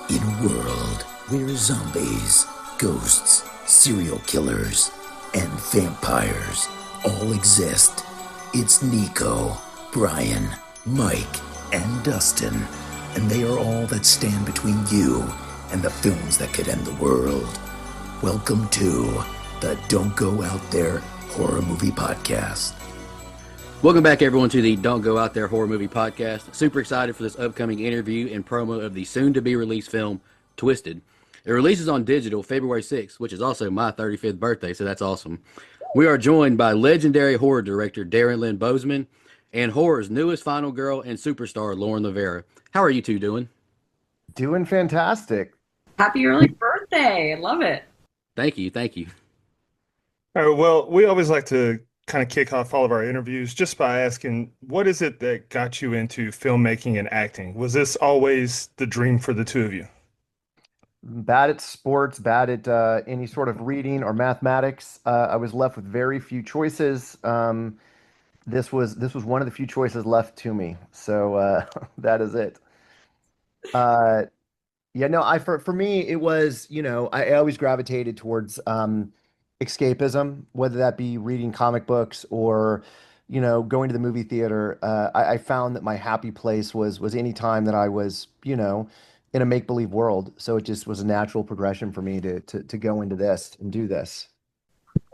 In a world where zombies, ghosts, serial killers, and vampires all exist, it's Nico, Brian, Mike, and Dustin, and they are all that stand between you and the films that could end the world. Welcome to the Don't Go Out There Horror Movie Podcast. Welcome back, everyone, to the Don't Go Out There Horror Movie Podcast. Super excited for this upcoming interview and promo of the soon-to-be-released film, Twisted. It releases on digital February 6th, which is also my 35th birthday, so that's awesome. We are joined by legendary horror director Darren Lynn Bousman and horror's newest final girl and superstar, Lauren Lavera. How are you two doing? Doing fantastic. Happy early birthday. I love it. Thank you, thank you. All right, well, we always like to kind of kick off all of our interviews just by asking, what is it that got you into filmmaking and acting? Was this always the dream for the two of you? Bad at sports, bad at any sort of reading or mathematics. I was left with very few choices. This was one of the few choices left to me. So that is it. Uh, yeah, no, I for me it was, I always gravitated towards escapism, whether that be reading comic books or, going to the movie theater. I found that my happy place was any time that I was, in a make-believe world. So it just was a natural progression for me to go into this and do this.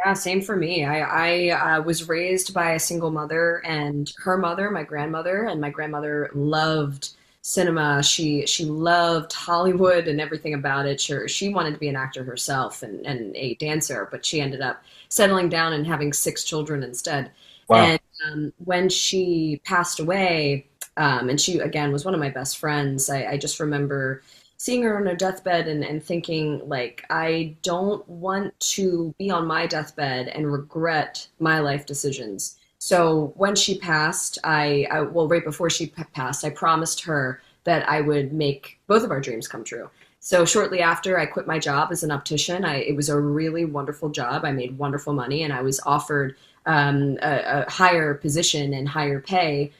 Yeah, same for me. I was raised by a single mother, and her mother, my grandmother, and my grandmother loved cinema. She loved Hollywood and everything about it. She wanted to be an actor herself and a dancer, but she ended up settling down and having six children instead. Wow. And when she passed away, and she again was one of my best friends, I just remember seeing her on her deathbed and thinking, like, I don't want to be on my deathbed and regret my life decisions. So when she passed, well, right before she passed, I promised her that I would make both of our dreams come true. So shortly after, I quit my job as an optician. It was a really wonderful job. I made wonderful money, and I was offered a higher position and higher pay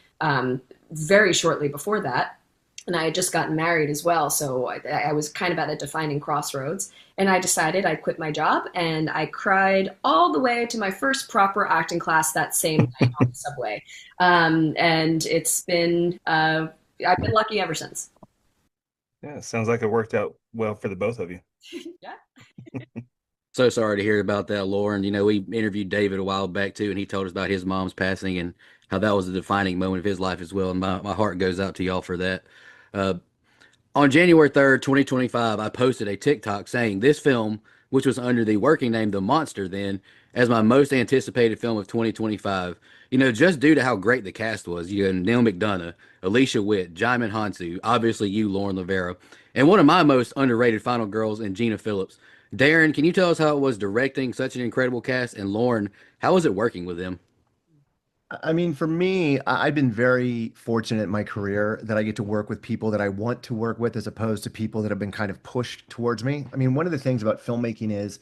very shortly before that. And I had just gotten married as well, so I was kind of at a defining crossroads. And I decided I'd quit my job, and I cried all the way to my first proper acting class that same night on the subway. And I've been lucky ever since. Yeah, sounds like it worked out well for the both of you. Yeah. So sorry to hear about that, Lauren. We interviewed David a while back too, and he told us about his mom's passing and how that was a defining moment of his life as well. And my heart goes out to y'all for that. Uh, on January 3rd, 2025, I posted a TikTok saying this film, which was under the working name The Monster then, as my most anticipated film of 2025. Just due to how great the cast was. You had Neil McDonough, Alicia Witt, Jaimin Hansu, obviously you, Lauren Lavera, and one of my most underrated final girls in Gina Phillips. Darren, can you tell us how it was directing such an incredible cast? And Lauren, how was it working with them? I mean, for me, I've been very fortunate in my career that I get to work with people that I want to work with as opposed to people that have been kind of pushed towards me. I mean, one of the things about filmmaking is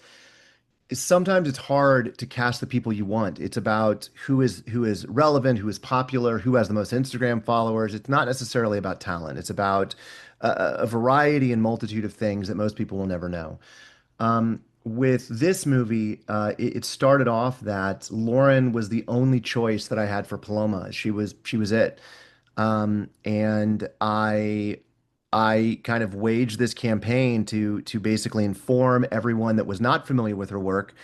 sometimes it's hard to cast the people you want. It's about who is relevant, who is popular, who has the most Instagram followers. It's not necessarily about talent. It's about a variety and multitude of things that most people will never know. With this movie, it started off that Lauren was the only choice that I had for Paloma. She was it. And I kind of waged this campaign to basically inform everyone that was not familiar with her work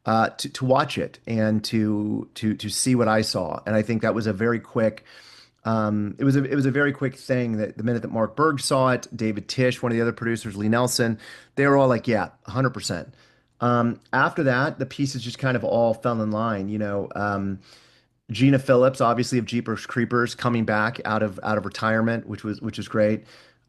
to watch it and to see what I saw. And I think that was a very quick. It was a very quick thing that the minute that Mark Berg saw it, David Tish, one of the other producers, Lee Nelson, they were all like, yeah, 100%. After that, the pieces just kind of all fell in line. Gina Phillips, obviously of Jeepers Creepers, coming back out of retirement, which was great.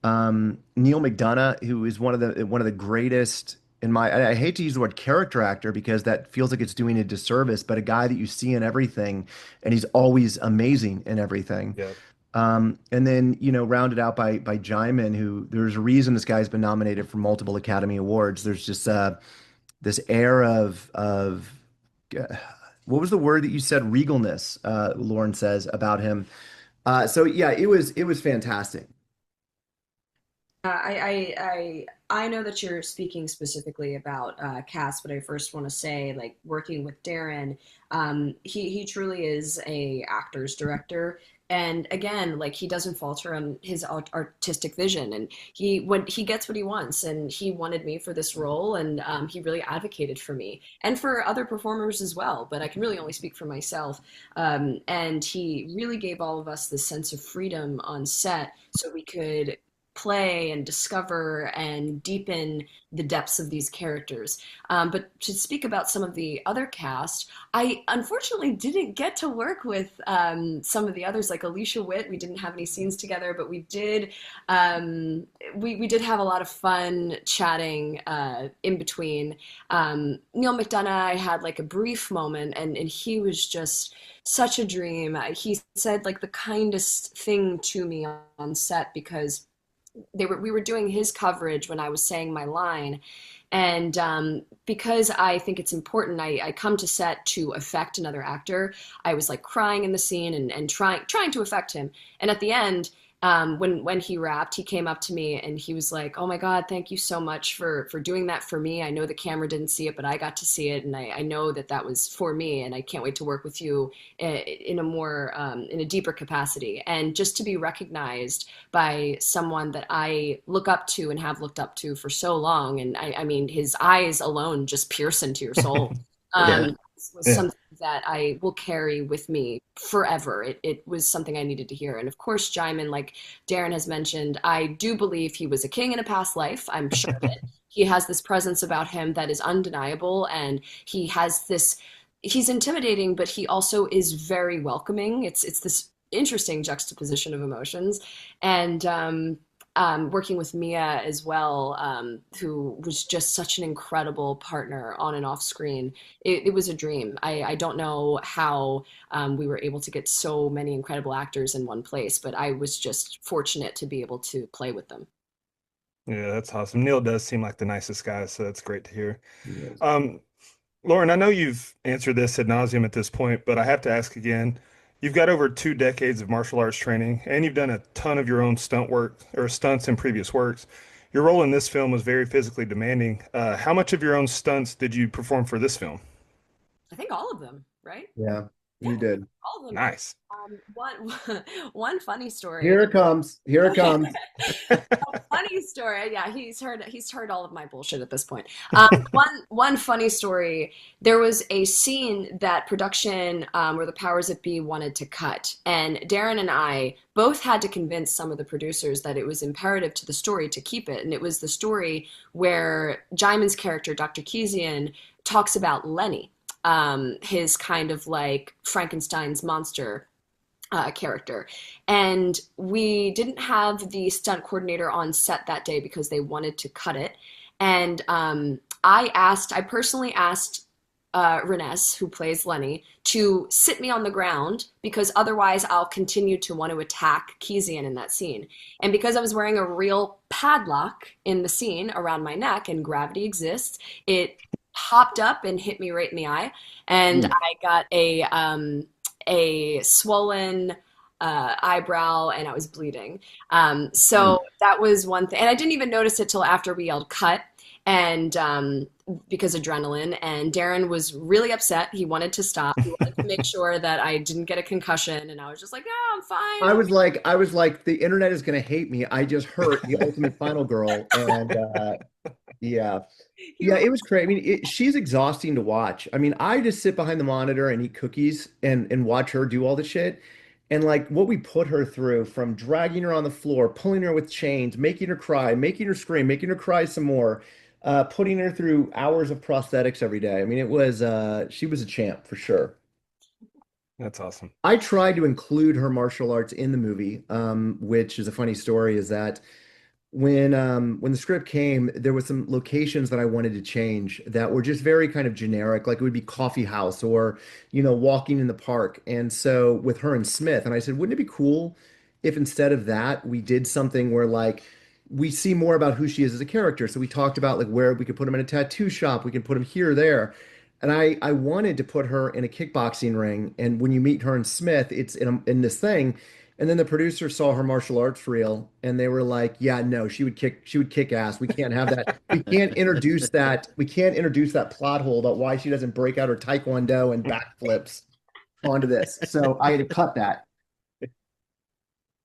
Neil McDonough, who is one of the greatest in I hate to use the word character actor because that feels like it's doing a disservice, but a guy that you see in everything, and he's always amazing in everything. Yeah. And then rounded out by Jaimin, who there's a reason this guy's been nominated for multiple Academy Awards. There's just this air of what was the word that you said? Regalness, Lauren says about him. So yeah, it was fantastic. I know that you're speaking specifically about cast, but I first want to say, like working with Darren, he truly is a actor's director, and again, like he doesn't falter on his artistic vision, and he gets what he wants, and he wanted me for this role, and he really advocated for me and for other performers as well. But I can really only speak for myself, and he really gave all of us this sense of freedom on set, so we could play and discover and deepen the depths of these characters. But to speak about some of the other cast, I unfortunately didn't get to work with some of the others, like Alicia Witt. We didn't have any scenes together, but we did have a lot of fun chatting in between. Neil McDonough, I had like a brief moment, and he was just such a dream. He said like the kindest thing to me on set because we were doing his coverage when I was saying my line. And because I think it's important, I come to set to affect another actor. I was like crying in the scene and trying to affect him. And at the end, when he rapped, he came up to me and he was like, "Oh my God, thank you so much for doing that for me. I know the camera didn't see it, but I got to see it, and I know that that was for me, and I can't wait to work with you in a more in a deeper capacity." And just to be recognized by someone that I look up to and have looked up to for so long, and I mean, his eyes alone just pierce into your soul. Yeah. Was Yeah. something that I will carry with me forever. It was something I needed to hear. And of course, Jaimin, like Darren has mentioned, I do believe he was a king in a past life. I'm sure of it. He has this presence about him that is undeniable, and he has this. He's intimidating, but he also is very welcoming. It's this interesting juxtaposition of emotions, and working with Mia as well, who was just such an incredible partner on and off screen. It was a dream. I don't know how we were able to get so many incredible actors in one place, but I was just fortunate to be able to play with them. Yeah, that's awesome. Neil does seem like the nicest guy, so that's great to hear. Yes. Um, Lauren, I know you've answered this ad nauseum at this point, but I have to ask again. You've got over 2 decades of martial arts training, and you've done a ton of your own stunt work or stunts in previous works. Your role in this film was very physically demanding. How much of your own stunts did you perform for this film? I think all of them, right? Yeah, Yeah, you did. all of them. Nice. One one funny story. Here it comes. Here it comes. Funny story. Yeah, he's heard all of my bullshit at this point. One funny story. There was a scene that production where the powers that be wanted to cut, and Darren and I both had to convince some of the producers that it was imperative to the story to keep it. And it was the story where Jaimin's character, Dr. Kezian, talks about Lenny, his kind of like Frankenstein's monster character. And we didn't have the stunt coordinator on set that day because they wanted to cut it. And I personally asked Renes, who plays Lenny, to sit me on the ground because otherwise I'll continue to want to attack Kezian in that scene. And because I was wearing a real padlock in the scene around my neck and gravity exists, it hopped up and hit me right in the eye. And Mm. I got a swollen eyebrow and I was bleeding. Mm. So that was one thing. And I didn't even notice it till after we yelled cut and because adrenaline. And Darren was really upset. He wanted to stop. He wanted to make sure that I didn't get a concussion. And I was just like, no, I'm fine. I was like, the internet is gonna hate me. I just hurt the ultimate final girl, and yeah, He yeah, was it was crazy. I mean, she's exhausting to watch. I mean, I just sit behind the monitor and eat cookies and watch her do all the shit. And like what we put her through, from dragging her on the floor, pulling her with chains, making her cry, making her scream, making her cry some more, putting her through hours of prosthetics every day. I mean, it was she was a champ for sure. That's awesome. I tried to include her martial arts in the movie, which is a funny story, is that when the script came, there was some locations that I wanted to change that were just very kind of generic, like it would be coffee house or, walking in the park. And so with her and Smith, and I said, wouldn't it be cool if instead of that, we did something where like we see more about who she is as a character. So we talked about like where we could put him in a tattoo shop, we can put him here, there. And I wanted to put her in a kickboxing ring. And when you meet her and Smith, it's in this thing. And then the producer saw her martial arts reel and they were like, yeah, no, she would kick ass. We can't have that. We can't introduce that plot hole about why she doesn't break out her taekwondo and backflips onto this. So I had to cut that.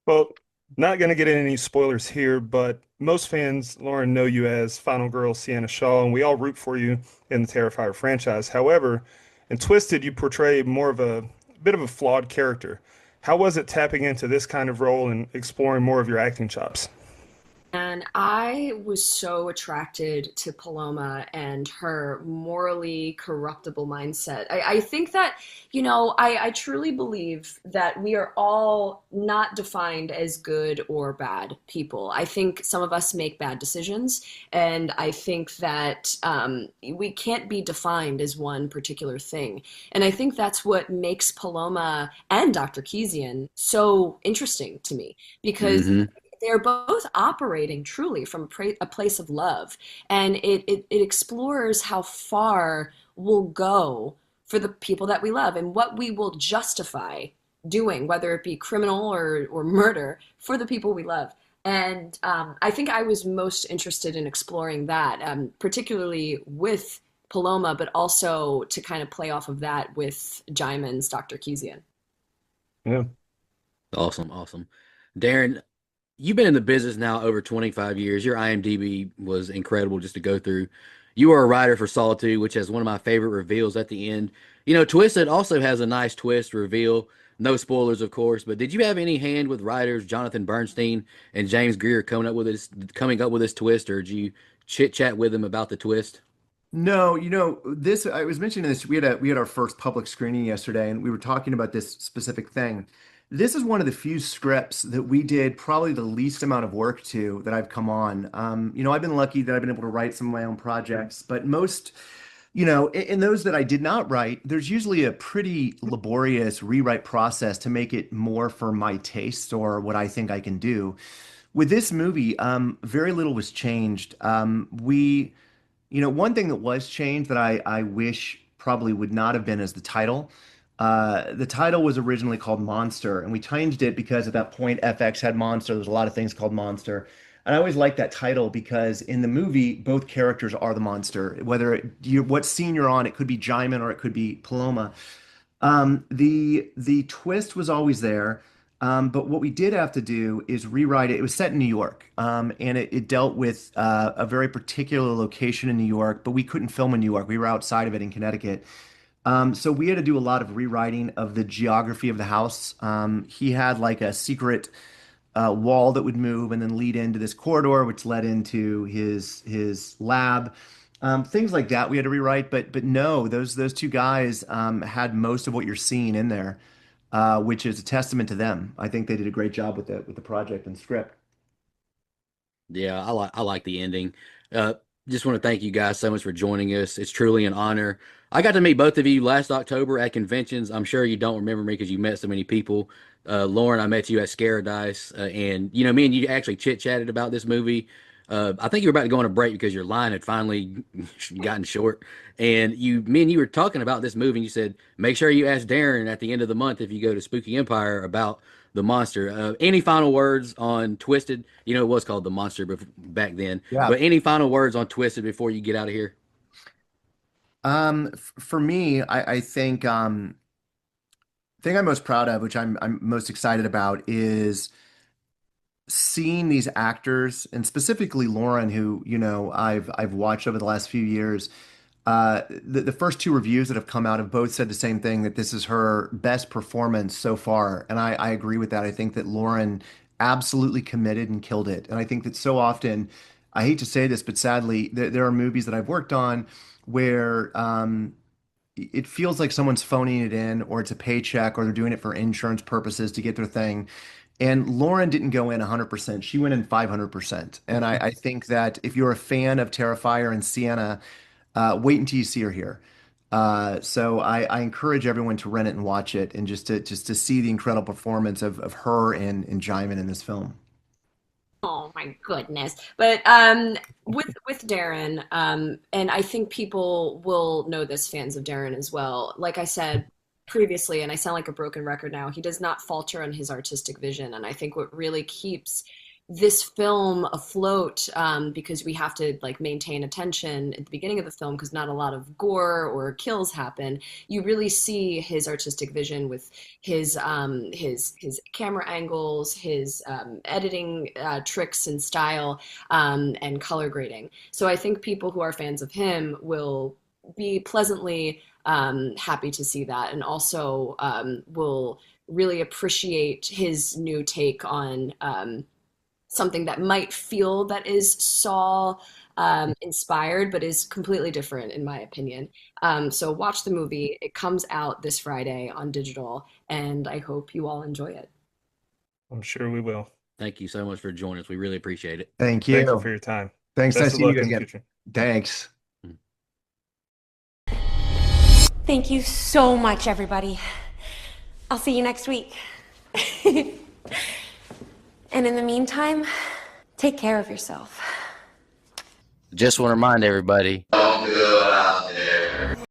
Well, not going to get into any spoilers here, but most fans, Lauren, know you as Final Girl Sienna Shaw, and we all root for you in the Terrifier franchise. However, in Twisted, you portray more of a bit of a flawed character. How was it tapping into this kind of role and exploring more of your acting chops? And I was so attracted to Paloma and her morally corruptible mindset. I think that, I truly believe that we are all not defined as good or bad people. I think some of us make bad decisions, and I think that we can't be defined as one particular thing. And I think that's what makes Paloma and Dr. Kezian so interesting to me because Hmm. they're both operating truly from a place of love, and it explores how far we'll go for the people that we love and what we will justify doing, whether it be criminal or murder, for the people we love. And I think I was most interested in exploring that, particularly with Paloma, but also to kind of play off of that with Jaimin's Dr. Kezian. Yeah. Awesome, awesome. Darren, you've been in the business now over 25 years. Your IMDb was incredible just to go through. You are a writer for Solitude, which has one of my favorite reveals at the end. Twisted also has a nice twist reveal. No spoilers, of course, but did you have any hand with writers Jonathan Bernstein and James Greer coming up with this twist, or did you chit chat with them about the twist? No, this I was mentioning this. We had our first public screening yesterday, and we were talking about this specific thing. This is one of the few scripts that we did probably the least amount of work to that I've come on. I've been lucky that I've been able to write some of my own projects, but most, in those that I did not write, there's usually a pretty laborious rewrite process to make it more for my taste or what I think I can do. With this movie, very little was changed. One thing that was changed that I wish probably would not have been is the title. The title was originally called Monster, and we changed it because at that point FX had Monster. There's a lot of things called Monster. And I always liked that title because in the movie, both characters are the monster. What scene you're on, it could be Jaimin or it could be Paloma. The twist was always there, but what we did have to do is rewrite it. It was set in New York, and it dealt with a very particular location in New York, but we couldn't film in New York. We were outside of it in Connecticut. So we had to do a lot of rewriting of the geography of the house. He had like a secret wall that would move and then lead into this corridor, which led into his lab. Things like that we had to rewrite, but no, those two guys had most of what you're seeing in there, which is a testament to them. I think they did a great job with the project and script. Yeah, I like the ending. Uh, just want to thank you guys so much for joining us. It's truly an honor. I got to meet both of you last October at conventions. I'm sure you don't remember me because you met so many people. Lauren, I met you at Scaradise, and me and you actually chit chatted about this movie. I think you were about to go on a break because your line had finally gotten short, and me and you were talking about this movie, and you said make sure you ask Darren at the end of the month if you go to Spooky Empire about the monster. Any final words on Twisted? It was called the monster back then. Yeah. But any final words on Twisted before you get out of here? For me, I think thing I'm most proud of, which I'm most excited about, is seeing these actors and specifically Lauren, who I've watched over the last few years. The first two reviews that have come out have both said the same thing, that this is her best performance so far, and I agree with that. I think that Lauren absolutely committed and killed it, and I think that so often, I hate to say this, but sadly, there are movies that I've worked on where it feels like someone's phoning it in, or it's a paycheck, or they're doing it for insurance purposes to get their thing. And Lauren didn't go in 100%. She went in 500%. And I think that if you're a fan of Terrifier and Sienna, wait until you see her here. So I encourage everyone to rent it and watch it, and just to see the incredible performance of her and Jaimin in this film. Oh my goodness. But with Darren, and I think people will know this, fans of Darren as well. Like I said, previously, and I sound like a broken record now, he does not falter on his artistic vision. And I think what really keeps this film afloat, because we have to like maintain attention at the beginning of the film because not a lot of gore or kills happen. You really see his artistic vision with his camera angles, his editing tricks and style, and color grading. So I think people who are fans of him will be pleasantly happy to see that, and also will really appreciate his new take on something that might feel that is Saw inspired, but is completely different in my opinion. So watch the movie. It comes out this Friday on digital, and I hope you all enjoy it. I'm sure we will. Thank you so much for joining us. We really appreciate it. Thank Thank you you. for your time. Thanks. Best Nice of seeing you luck guys in the again. future. Thanks. Thank you so much, everybody. I'll see you next week. And in the meantime, take care of yourself. Just want to remind everybody